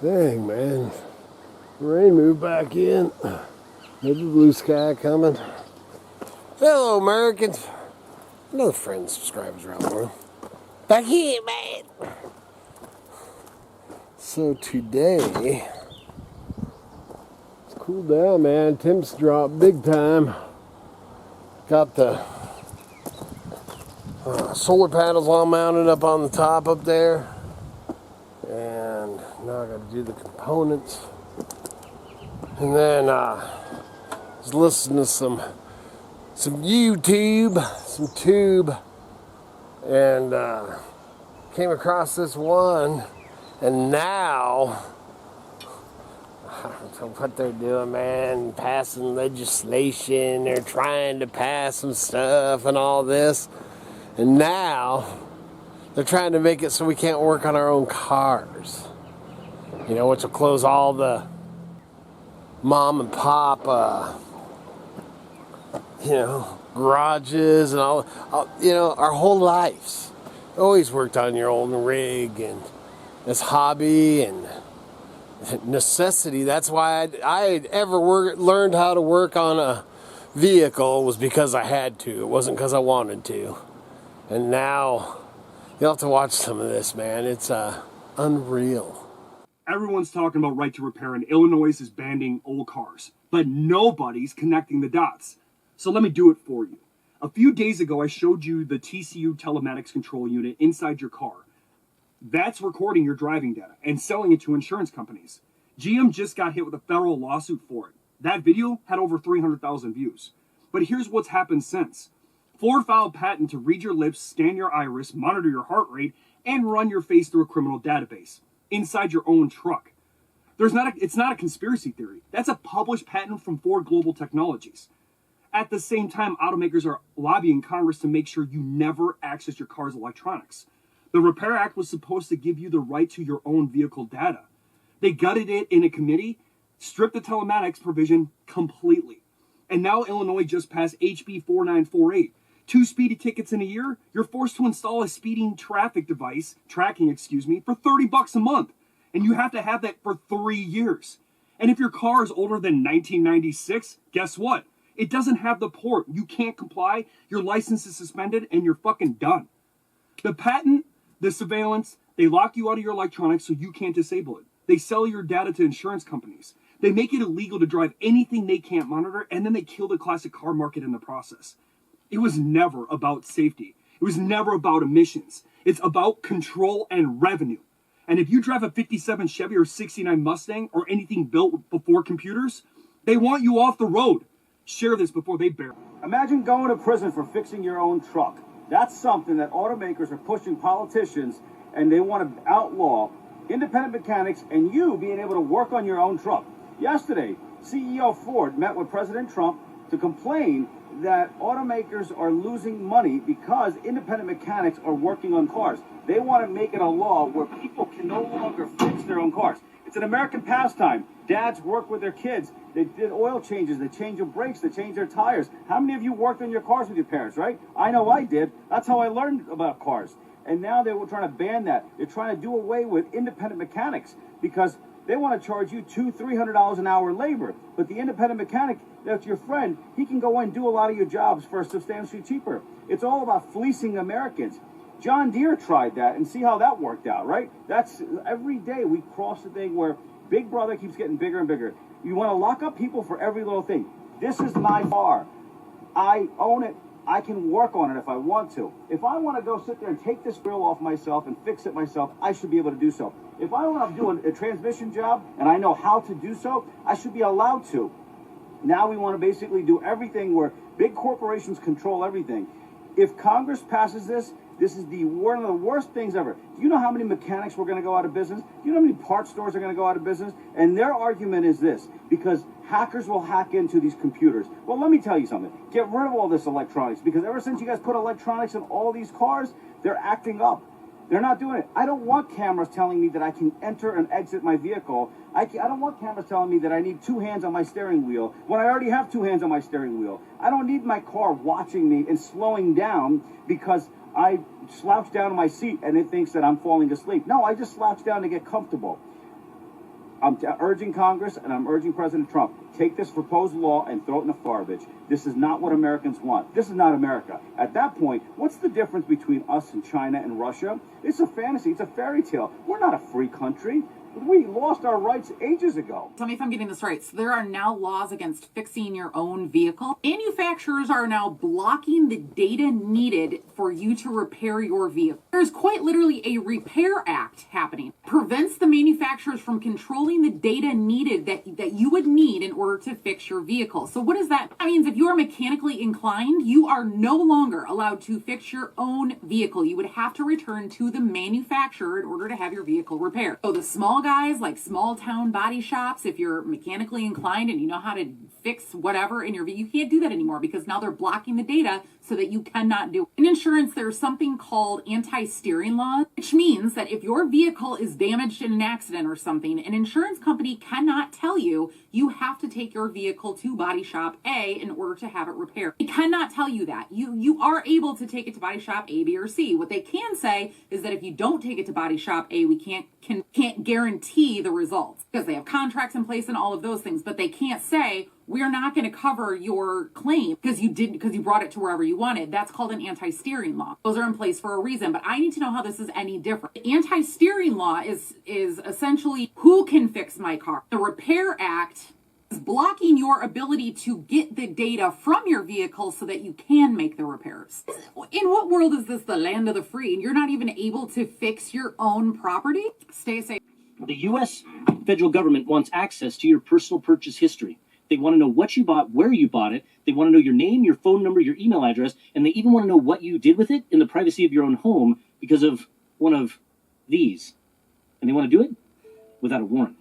Dang, man. Rain moved back in. Maybe blue sky coming. Hello, Americans. Another friend, subscribers around the world. Back here, man. So today, it's cooled down, man. Temps dropped big time. Got the solar panels all mounted up on the top up there. And now I got to do the components. And then was listening to some YouTube, some tube, and came across this one, and now I don't know what they're doing, man. Passing legislation, they're trying to pass some stuff and all this, and now they're trying to make it so we can't work on our own cars. You know, which will close all the mom and pop, garages and all, our whole lives. Always worked on your own rig and this hobby and necessity. That's why I ever learned how to work on a vehicle was because I had to. It wasn't because I wanted to. And now you'll have to watch some of this, man. It's unreal. Everyone's talking about right to repair, and Illinois is banning old cars, but nobody's connecting the dots. So let me do it for you. A few days ago, I showed you the TCU telematics control unit inside your car. That's recording your driving data and selling it to insurance companies. GM just got hit with a federal lawsuit for it. That video had over 300,000 views. But here's what's happened since. Ford filed patent to read your lips, scan your iris, monitor your heart rate, and run your face through a criminal database inside your own truck. It's not a conspiracy theory. That's a published patent from Ford Global Technologies. At the same time, automakers are lobbying Congress to make sure you never access your car's electronics. The Repair Act was supposed to give you the right to your own vehicle data. They gutted it in a committee, stripped the telematics provision completely. And now Illinois just passed HB 4948. 2 speeding tickets in a year, you're forced to install a speeding tracking for $30 a month. And you have to have that for 3 years. And if your car is older than 1996, guess what? It doesn't have the port. You can't comply, your license is suspended, and you're fucking done. The patent, the surveillance, they lock you out of your electronics so you can't disable it. They sell your data to insurance companies. They make it illegal to drive anything they can't monitor, and then they kill the classic car market in the process. It was never about safety. It was never about emissions. It's about control and revenue. And if you drive a 57 Chevy or 69 Mustang or anything built before computers, they want you off the road. Share this before they bury. Imagine going to prison for fixing your own truck. That's something that automakers are pushing politicians, and they want to outlaw independent mechanics and you being able to work on your own truck. Yesterday, CEO Ford met with President Trump to complain that automakers are losing money because independent mechanics are working on cars. They want to make it a law where people can no longer fix their own cars. It's an American pastime. Dads work with their kids. They did oil changes. They change their brakes. They change their tires. How many of you worked on your cars with your parents, right? I know I did. That's how I learned about cars. And now they were trying to ban that. They're trying to do away with independent mechanics because they want to charge you $200-300 an hour labor. But the independent mechanic, that's your friend, he can go in and do a lot of your jobs for substantially cheaper. It's all about fleecing Americans. John Deere tried that and see how that worked out, right? That's every day we cross the thing where Big Brother keeps getting bigger and bigger. You want to lock up people for every little thing. This is my car. I own it. I can work on it if I want to. If I want to go sit there and take this grill off myself and fix it myself, I should be able to do so. If I want to do a transmission job and I know how to do so, I should be allowed to. Now we want to basically do everything where big corporations control everything. If Congress passes this, this is one of the worst things ever. Do you know how many mechanics were going to go out of business? Do you know how many parts stores are going to go out of business? And their argument is this, because hackers will hack into these computers. Well, let me tell you something. Get rid of all this electronics, because ever since you guys put electronics in all these cars, they're acting up. They're not doing it. I don't want cameras telling me that I can enter and exit my vehicle. I don't want cameras telling me that I need 2 hands on my steering wheel when I already have 2 hands on my steering wheel. I don't need my car watching me and slowing down because I slouch down in my seat and it thinks that I'm falling asleep. No, I just slouch down to get comfortable. I'm urging Congress and I'm urging President Trump, take this proposed law and throw it in the garbage. This is not what Americans want. This is not America. At that point, what's the difference between us and China and Russia? It's a fantasy. It's a fairy tale. We're not a free country. We lost our rights ages ago. Tell me if I'm getting this right. So there are now laws against fixing your own vehicle. Manufacturers are now blocking the data needed for you to repair your vehicle. There's quite literally a repair act happening. Prevents the manufacturers from controlling the data needed that you would need in order to fix your vehicle. So what does that? That means if you are mechanically inclined, you are no longer allowed to fix your own vehicle. You would have to return to the manufacturer in order to have your vehicle repaired. So the small guys, like small town body shops, if you're mechanically inclined and you know how to fix whatever in your vehicle, you can't do that anymore because now they're blocking the data so that you cannot do it. In insurance, there's something called anti-steering laws, which means that if your vehicle is damaged in an accident or something, an insurance company cannot tell you you have to take your vehicle to body shop A in order to have it repaired. They cannot tell you that. You are able to take it to body shop A, B, or C. What they can say is that if you don't take it to body shop A, we can't guarantee the results because they have contracts in place and all of those things, but they can't say we're not going to cover your claim because you brought it to wherever you wanted. That's called an anti-steering law. Those are in place for a reason, but I need to know how this is any different. The anti-steering law is essentially who can fix my car. The Repair Act is blocking your ability to get the data from your vehicle so that you can make the repairs. In what world is this the land of the free and you're not even able to fix your own property? Stay safe. The U.S. federal government wants access to your personal purchase history. They want to know what you bought, where you bought it. They want to know your name, your phone number, your email address, and they even want to know what you did with it in the privacy of your own home because of one of these. And they want to do it without a warrant.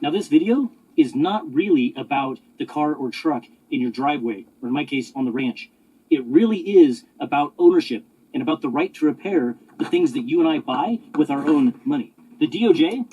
Now, this video is not really about the car or truck in your driveway, or in my case, on the ranch. It really is about ownership and about the right to repair the things that you and I buy with our own money. The DOJ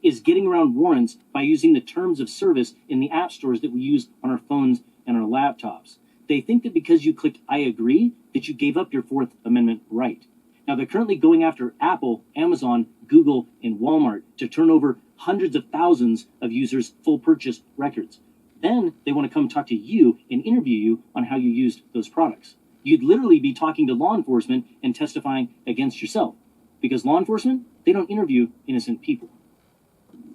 is getting around warrants by using the terms of service in the app stores that we use on our phones and our laptops. They think that because you click I agree, that you gave up your Fourth Amendment right. Now, they're currently going after Apple, Amazon, Google, and Walmart to turn over hundreds of thousands of users' full purchase records. Then they want to come talk to you and interview you on how you used those products. You'd literally be talking to law enforcement and testifying against yourself, because law enforcement, they don't interview innocent people.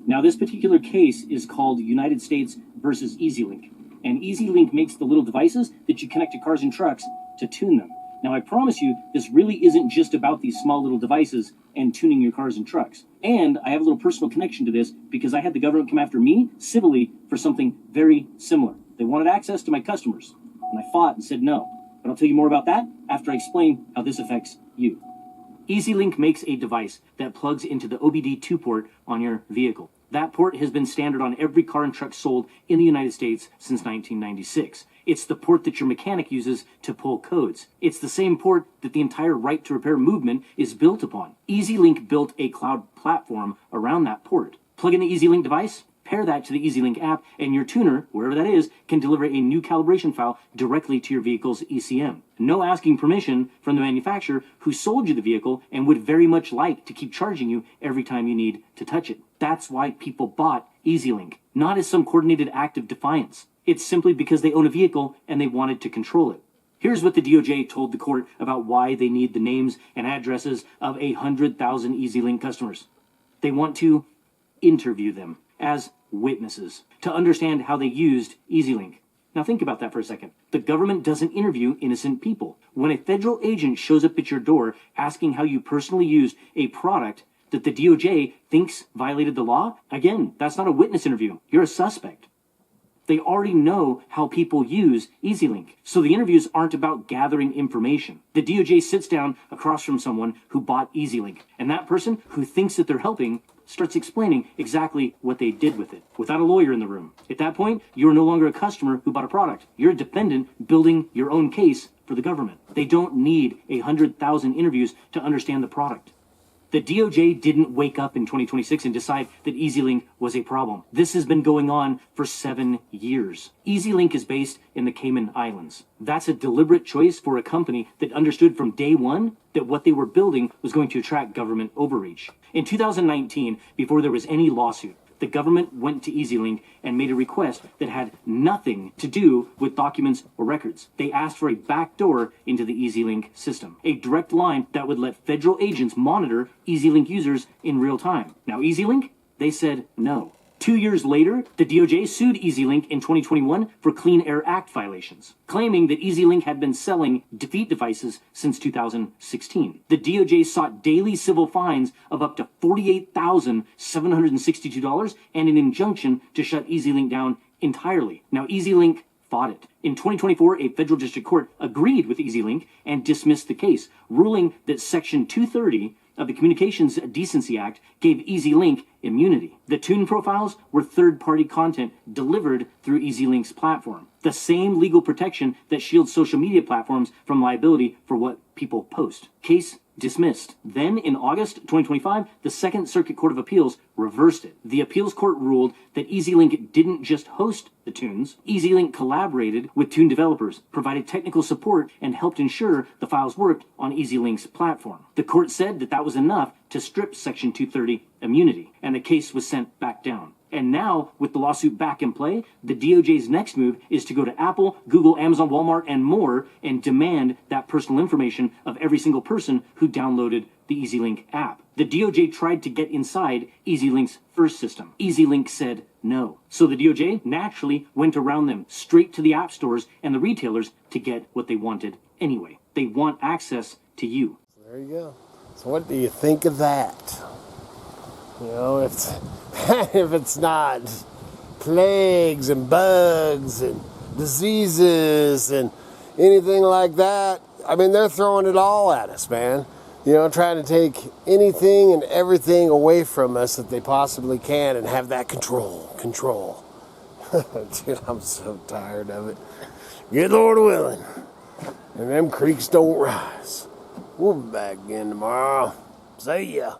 Now, this particular case is called United States versus EasyLink, and EasyLink makes the little devices that you connect to cars and trucks to tune them. Now, I promise you, this really isn't just about these small little devices and tuning your cars and trucks. And I have a little personal connection to this because I had the government come after me civilly for something very similar. They wanted access to my customers, and I fought and said no. But I'll tell you more about that after I explain how this affects you. EasyLink makes a device that plugs into the OBD2 port on your vehicle. That port has been standard on every car and truck sold in the United States since 1996. It's the port that your mechanic uses to pull codes. It's the same port that the entire right to repair movement is built upon. EasyLink built a cloud platform around that port. Plug in the EasyLink device, pair that to the EasyLink app, and your tuner, wherever that is, can deliver a new calibration file directly to your vehicle's ECM. No asking permission from the manufacturer who sold you the vehicle and would very much like to keep charging you every time you need to touch it. That's why people bought EasyLink, not as some coordinated act of defiance. It's simply because they own a vehicle and they wanted to control it. Here's what the DOJ told the court about why they need the names and addresses of 100,000 EasyLink customers. They want to interview them as witnesses to understand how they used EasyLink. Now think about that for a second. The government doesn't interview innocent people. When a federal agent shows up at your door asking how you personally used a product that the DOJ thinks violated the law, again, that's not a witness interview. You're a suspect. They already know how people use EasyLink. So the interviews aren't about gathering information. The DOJ sits down across from someone who bought EasyLink, and that person who thinks that they're helping starts explaining exactly what they did with it, without a lawyer in the room. At that point, you're no longer a customer who bought a product. You're a defendant building your own case for the government. They don't need 100,000 interviews to understand the product. The DOJ didn't wake up in 2026 and decide that EasyLink was a problem. This has been going on for 7 years. EasyLink is based in the Cayman Islands. That's a deliberate choice for a company that understood from day one that what they were building was going to attract government overreach. In 2019, before there was any lawsuit, the government went to EasyLink and made a request that had nothing to do with documents or records. They asked for a backdoor into the EasyLink system, a direct line that would let federal agents monitor EasyLink users in real time. Now, EasyLink, they said no. 2 years later, the DOJ sued EasyLink in 2021 for Clean Air Act violations, claiming that EasyLink had been selling defeat devices since 2016. The DOJ sought daily civil fines of up to $48,762 and an injunction to shut EasyLink down entirely. Now, EasyLink fought it. In 2024, a federal district court agreed with EasyLink and dismissed the case, ruling that Section 230 of the Communications Decency Act gave EasyLink immunity. The tune profiles were third-party content delivered through EasyLink's platform, the same legal protection that shields social media platforms from liability for what people post. Case dismissed. Then, in August 2025, the Second Circuit Court of Appeals reversed it. The appeals court ruled that EasyLink didn't just host the tunes. EasyLink collaborated with tune developers, provided technical support, and helped ensure the files worked on EasyLink's platform. The court said that that was enough to strip Section 230 immunity, and the case was sent back down. And now, with the lawsuit back in play, the DOJ's next move is to go to Apple, Google, Amazon, Walmart, and more and demand that personal information of every single person who downloaded the EasyLink app. The DOJ tried to get inside EasyLink's first system. EasyLink said no. So the DOJ naturally went around them straight to the app stores and the retailers to get what they wanted anyway. They want access to you. There you go. So what do you think of that? You know, if it's not plagues and bugs and diseases and anything like that, I mean, they're throwing it all at us, man. You know, trying to take anything and everything away from us that they possibly can and have that control. Dude, I'm so tired of it. Good Lord willing. And them creeks don't rise. We'll be back again tomorrow. See ya.